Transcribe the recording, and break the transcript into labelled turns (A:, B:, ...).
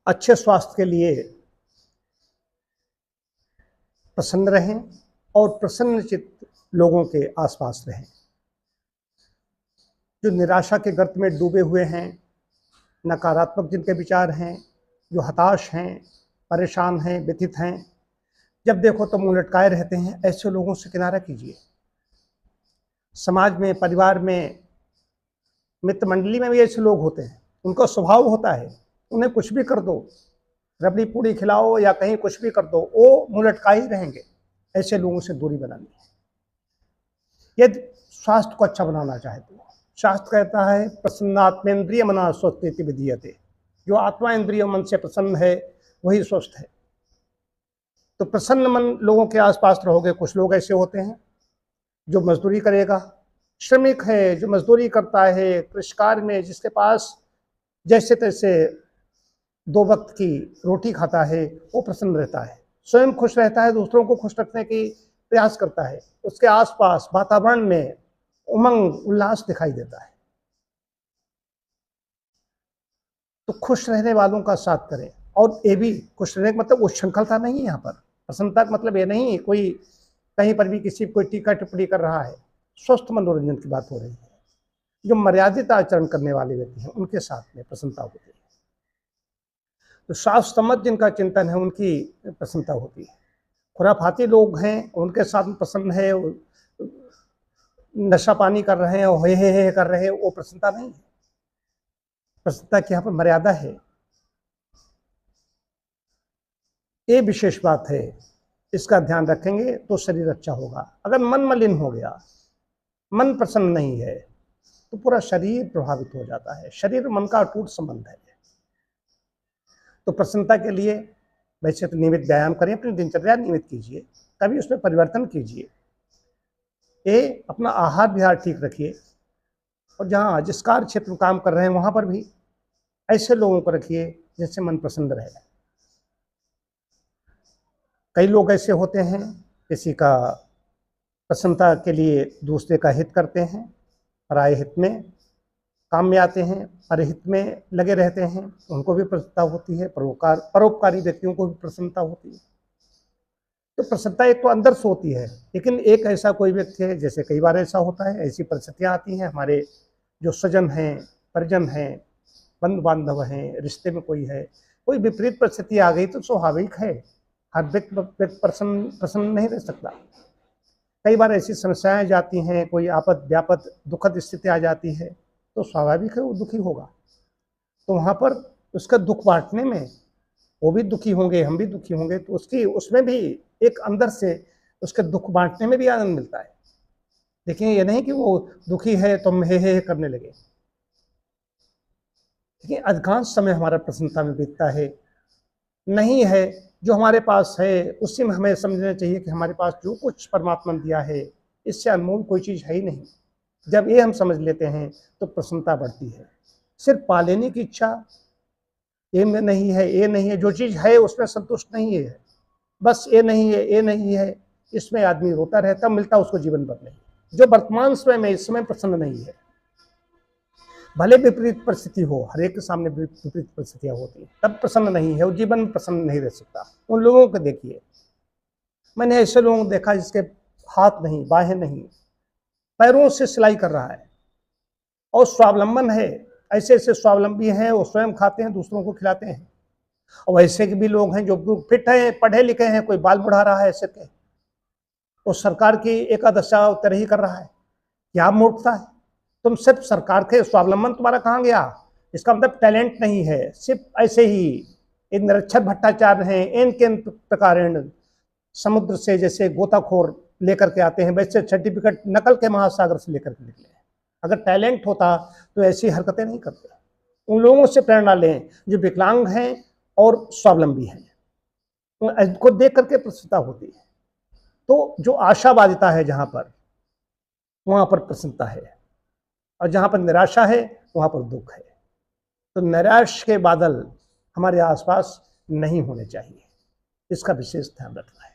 A: अच्छे स्वास्थ्य के लिए प्रसन्न रहें और प्रसन्नचित्त लोगों के आसपास रहें। जो निराशा के गर्त में डूबे हुए हैं, नकारात्मक जिनके विचार हैं, जो हताश हैं, परेशान हैं, व्यथित हैं, जब देखो तो मुंह लटकाए रहते हैं, ऐसे लोगों से किनारा कीजिए। समाज में, परिवार में, मित्र मंडली में भी ऐसे लोग होते हैं, उनका स्वभाव होता है, उन्हें कुछ भी कर दो, रबड़ी पूड़ी खिलाओ या कहीं कुछ भी कर दो, वो मुंह लटकाए ही रहेंगे। ऐसे लोगों से दूरी बनानी है यदि स्वास्थ्य को अच्छा बनाना चाहते हो। शास्त्र कहता है प्रसन्नात्मेन्द्रिय मना स्वस्थेति विधीयते। जो आत्मा इंद्रिय मन से प्रसन्न है वही स्वस्थ है। तो प्रसन्न मन लोगों के आसपास रहोगे। कुछ लोग ऐसे होते हैं जो मजदूरी करेगा, श्रमिक है, जो मजदूरी करता है कृषिकार्य में, जिसके पास जैसे तैसे 2 वक्त की रोटी खाता है, वो प्रसन्न रहता है, स्वयं खुश रहता है, दूसरों को खुश रखने की प्रयास करता है, उसके आसपास वातावरण में उमंग उल्लास दिखाई देता है। तो खुश रहने वालों का साथ करें। और ये भी खुश रहने का मतलब उच्छृंखलता नहीं है। यहाँ पर प्रसन्नता का मतलब ये नहीं कोई कहीं पर भी किसी कोई टीका टिप्पणी कर रहा है। स्वस्थ मनोरंजन की बात हो रही है। जो मर्यादित आचरण करने वाले व्यक्ति हैं उनके साथ में प्रसन्नता होती है। तो शास्त्र सम्मत जिनका चिंतन है उनकी प्रसन्नता होती है। खुराफाती लोग हैं उनके साथ में प्रसन्न है, नशा पानी कर रहे हैं, हे कर रहे हैं, वो प्रसन्नता नहीं है। प्रसन्नता की यहाँ पर मर्यादा है, ये विशेष बात है। इसका ध्यान रखेंगे तो शरीर अच्छा होगा। अगर मन मलिन हो गया, मन प्रसन्न नहीं है, तो पूरा शरीर प्रभावित हो जाता है। शरीर मन का अटूट संबंध है। तो प्रसन्नता के लिए वैसे तो नियमित व्यायाम करें, अपनी दिनचर्या नियमित कीजिए, कभी उसमें परिवर्तन कीजिए। ये अपना आहार विहार ठीक रखिए, और जहाँ जिस कार्य क्षेत्र में काम कर रहे हैं वहाँ पर भी ऐसे लोगों को रखिए जिससे मन प्रसन्न रहे। कई लोग ऐसे होते हैं, किसी का प्रसन्नता के लिए दूसरे का हित करते हैं, पराये हित में काम में आते हैं, परहित में लगे रहते हैं, उनको भी प्रसन्नता होती है। परोपकारी व्यक्तियों को भी प्रसन्नता होती है। तो प्रसन्नता एक तो अंदर से होती है, लेकिन एक ऐसा कोई व्यक्ति है, जैसे कई बार ऐसा होता है, ऐसी परिस्थितियाँ आती हैं, हमारे जो स्वजन हैं, परिजन हैं, बंधु बांधव हैं, रिश्ते में कोई है, कोई विपरीत परिस्थिति आ गई तो स्वाभाविक है, हर व्यक्ति प्रसन्न नहीं रह सकता। कई बार ऐसी समस्याएं जाती हैं, कोई आपद व्यापद दुखद स्थिति आ जाती है, तो स्वाभाविक है वो दुखी होगा। तो वहाँ पर उसका दुख बांटने में वो भी दुखी होंगे, हम भी दुखी होंगे, तो उसमें भी एक अंदर से उसके दुख बांटने में भी आनंद मिलता है। देखिए ये नहीं कि वो दुखी है तो हम हे करने लगे। देखिए अधिकांश समय हमारा प्रसन्नता में बीतता है, नहीं है जो हमारे पास है उसी में हमें समझना चाहिए कि हमारे पास जो कुछ परमात्मा ने दिया है इससे अनमोल कोई चीज़ है ही नहीं। जब ये हम समझ लेते हैं तो प्रसन्नता बढ़ती है। सिर्फ पा लेने की इच्छा ये नहीं है, ये नहीं है, जो चीज़ है उसमें संतुष्ट नहीं है, बस ये नहीं है, ये नहीं है, इसमें आदमी रोता रहता, मिलता उसको जीवन भर नहीं। जो वर्तमान समय में इस समय प्रसन्न नहीं है, भले विपरीत परिस्थिति हो, हर एक के सामने विपरीत परिस्थितियां होती हैं, तब प्रसन्न नहीं है, वो जीवन में प्रसन्न नहीं रह सकता। उन लोगों को देखिए, मैंने ऐसे लोगों को देखा जिसके हाथ नहीं, बाहें नहीं, पैरों से सिलाई कर रहा है और स्वावलंबन है। ऐसे ऐसे स्वावलंबी हैं, वो स्वयं खाते हैं, दूसरों को खिलाते हैं। और वैसे के भी लोग हैं जो फिट हैं, पढ़े लिखे हैं, कोई बाल बढ़ा रहा है ऐसे के, वो सरकार की एकादशा तरह ही कर रहा है। क्या मूर्खता है। तुम सिर्फ सरकार के स्वावलंबन तुम्हारा कहाँ गया? इसका मतलब टैलेंट नहीं है, सिर्फ ऐसे ही एक निरक्षर भट्टाचार्य हैं, इनके प्रकार समुद्र से जैसे गोताखोर लेकर के आते हैं, वैसे सर्टिफिकेट नकल के महासागर से लेकर के निकले। अगर टैलेंट होता तो ऐसी हरकतें नहीं करते। उन लोगों से प्रेरणा लें जो विकलांग हैं और स्वावलंबी हैं, उनको देख करके प्रसन्नता होती है। तो जो आशावादिता है जहाँ पर, वहाँ पर प्रसन्नता है, और जहाँ पर निराशा है वहाँ पर दुख है। तो निराश के बादल हमारे आसपास नहीं होने चाहिए, इसका विशेष ध्यान रखना है।